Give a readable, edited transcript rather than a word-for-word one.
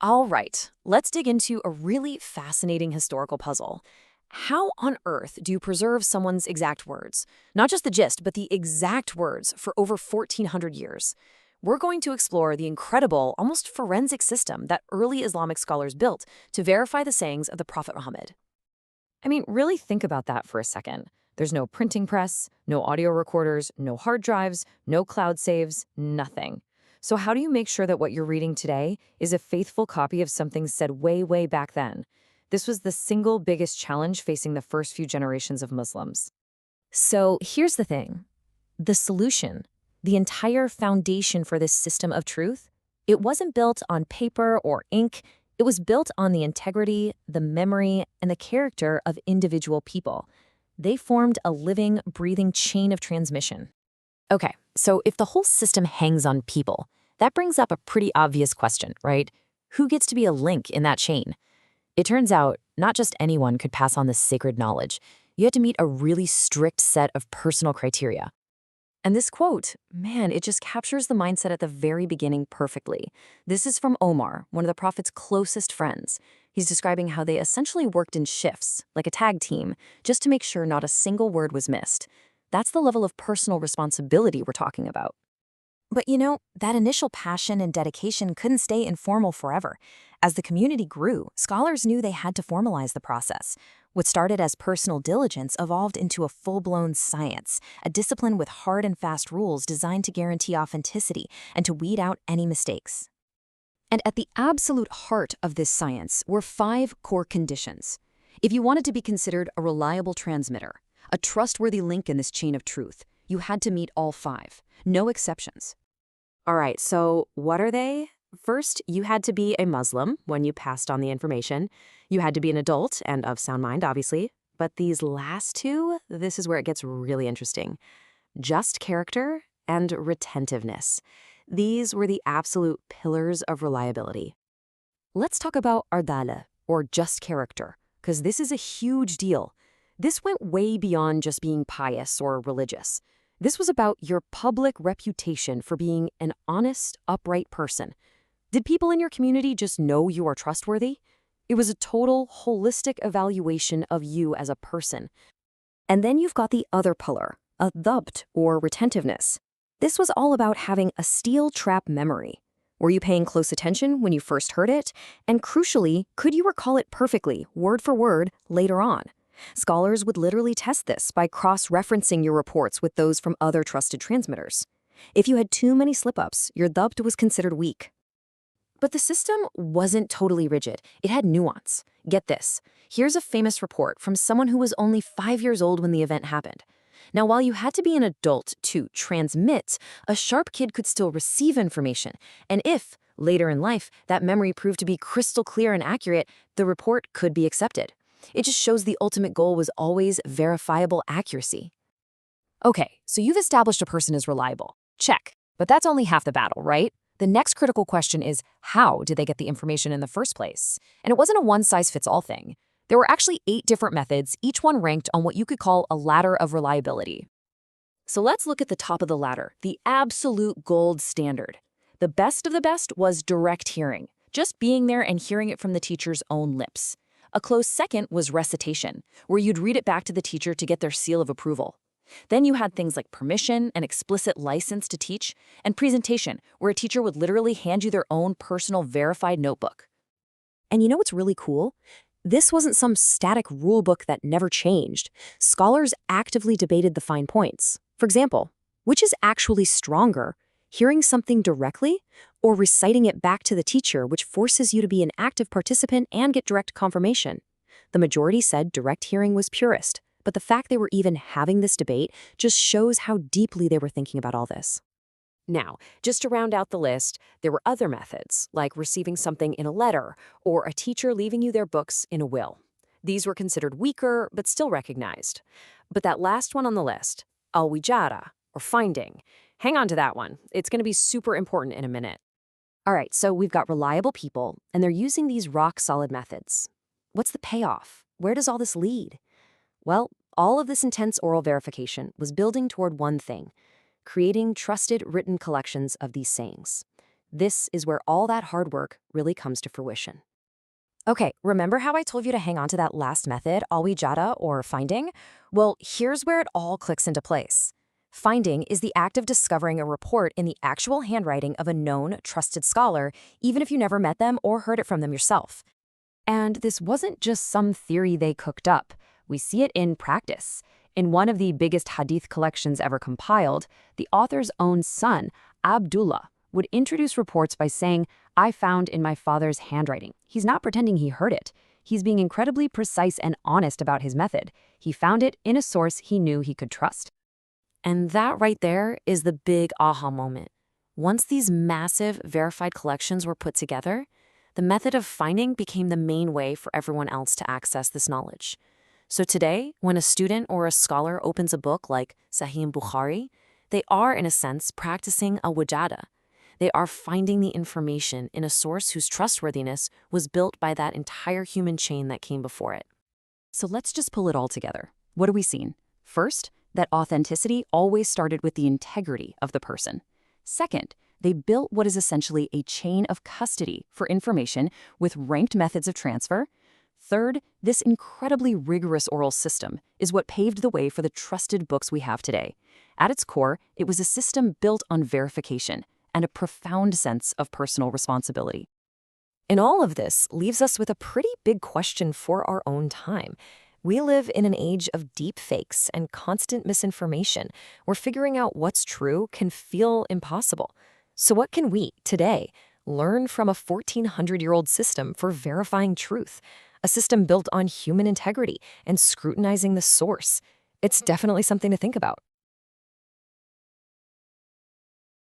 All right, let's dig into a really fascinating historical puzzle. How on earth do you preserve someone's exact words? Not just the gist, but the exact words for over 1,400 years. We're going to explore the incredible, almost forensic system that early Islamic scholars built to verify the sayings of the Prophet Muhammad. I mean, really think about that for a second. There's no printing press, no audio recorders, no hard drives, no cloud saves, nothing. So how do you make sure that what you're reading today is a faithful copy of something said way, way back then? This was the single biggest challenge facing the first few generations of Muslims. So here's the thing. The solution, the entire foundation for this system of truth, it wasn't built on paper or ink. It was built on the integrity, the memory, and the character of individual people. They formed a living, breathing chain of transmission. Okay, so if the whole system hangs on people, that brings up a pretty obvious question, right? Who gets to be a link in that chain? It turns out not just anyone could pass on this sacred knowledge. You had to meet a really strict set of personal criteria. And this quote, man, it just captures the mindset at the very beginning perfectly. This is from Omar, one of the Prophet's closest friends. He's describing how they essentially worked in shifts, like a tag team, just to make sure not a single word was missed. That's the level of personal responsibility we're talking about. But you know, that initial passion and dedication couldn't stay informal forever. As the community grew, scholars knew they had to formalize the process. What started as personal diligence evolved into a full-blown science, a discipline with hard and fast rules designed to guarantee authenticity and to weed out any mistakes. And at the absolute heart of this science were 5 core conditions. If you wanted to be considered a reliable transmitter, a trustworthy link in this chain of truth, you had to meet all 5, no exceptions. All right, so what are they? First, you had to be a Muslim when you passed on the information. You had to be an adult and of sound mind, obviously. But these last 2, this is where it gets really interesting. Just character and retentiveness. These were the absolute pillars of reliability. Let's talk about ardala, or just character, because this is a huge deal. This went way beyond just being pious or religious. This was about your public reputation for being an honest, upright person. Did people in your community just know you are trustworthy? It was a total, holistic evaluation of you as a person. And then you've got the other pillar, a dhabt, or retentiveness. This was all about having a steel trap memory. Were you paying close attention when you first heard it? And crucially, could you recall it perfectly, word for word, later on? Scholars would literally test this by cross-referencing your reports with those from other trusted transmitters. If you had too many slip-ups, your dhabt was considered weak. But the system wasn't totally rigid. It had nuance. Get this. Here's a famous report from someone who was only 5 years old when the event happened. Now, while you had to be an adult to transmit, a sharp kid could still receive information. And if, later in life, that memory proved to be crystal clear and accurate, the report could be accepted. It just shows the ultimate goal was always verifiable accuracy. Okay, so you've established a person is reliable. Check. But that's only half the battle, right? The next critical question is, how did they get the information in the first place? And it wasn't a one-size-fits-all thing. There were actually 8 different methods, each one ranked on what you could call a ladder of reliability. So let's look at the top of the ladder, the absolute gold standard. The best of the best was direct hearing, just being there and hearing it from the teacher's own lips. A close second was recitation, where you'd read it back to the teacher to get their seal of approval. Then you had things like permission and explicit license to teach, and presentation, where a teacher would literally hand you their own personal verified notebook. And you know what's really cool? This wasn't some static rule book that never changed. Scholars actively debated the fine points. For example, which is actually stronger, hearing something directly or reciting it back to the teacher, which forces you to be an active participant and get direct confirmation? The majority said direct hearing was purest, but the fact they were even having this debate just shows how deeply they were thinking about all this. Now, just to round out the list, there were other methods, like receiving something in a letter or a teacher leaving you their books in a will. These were considered weaker, but still recognized. But that last one on the list, al-wijara, or finding, hang on to that one. It's going to be super important in a minute. All right, so we've got reliable people, and they're using these rock-solid methods. What's the payoff? Where does all this lead? Well, all of this intense oral verification was building toward one thing: creating trusted written collections of these sayings. This is where all that hard work really comes to fruition. Okay, remember how I told you to hang on to that last method, alwijada or finding? Well, here's where it all clicks into place. Finding is the act of discovering a report in the actual handwriting of a known, trusted scholar, even if you never met them or heard it from them yourself. And this wasn't just some theory they cooked up. We see it in practice. In one of the biggest hadith collections ever compiled, the author's own son, Abdullah, would introduce reports by saying, "I found in my father's handwriting." He's not pretending he heard it. He's being incredibly precise and honest about his method. He found it in a source he knew he could trust. And that right there is the big aha moment. Once these massive, verified collections were put together, the method of finding became the main way for everyone else to access this knowledge. So today, when a student or a scholar opens a book like Sahih Bukhari, they are, in a sense, practicing a wajada. They are finding the information in a source whose trustworthiness was built by that entire human chain that came before it. So let's just pull it all together. What have we seen? First, that authenticity always started with the integrity of the person. Second, they built what is essentially a chain of custody for information with ranked methods of transfer. Third, this incredibly rigorous oral system is what paved the way for the trusted books we have today. At its core, it was a system built on verification and a profound sense of personal responsibility. And all of this leaves us with a pretty big question for our own time. We live in an age of deep fakes and constant misinformation, where figuring out what's true can feel impossible. So what can we, today, learn from a 1,400-year-old system for verifying truth? A system built on human integrity and scrutinizing the source. It's definitely something to think about.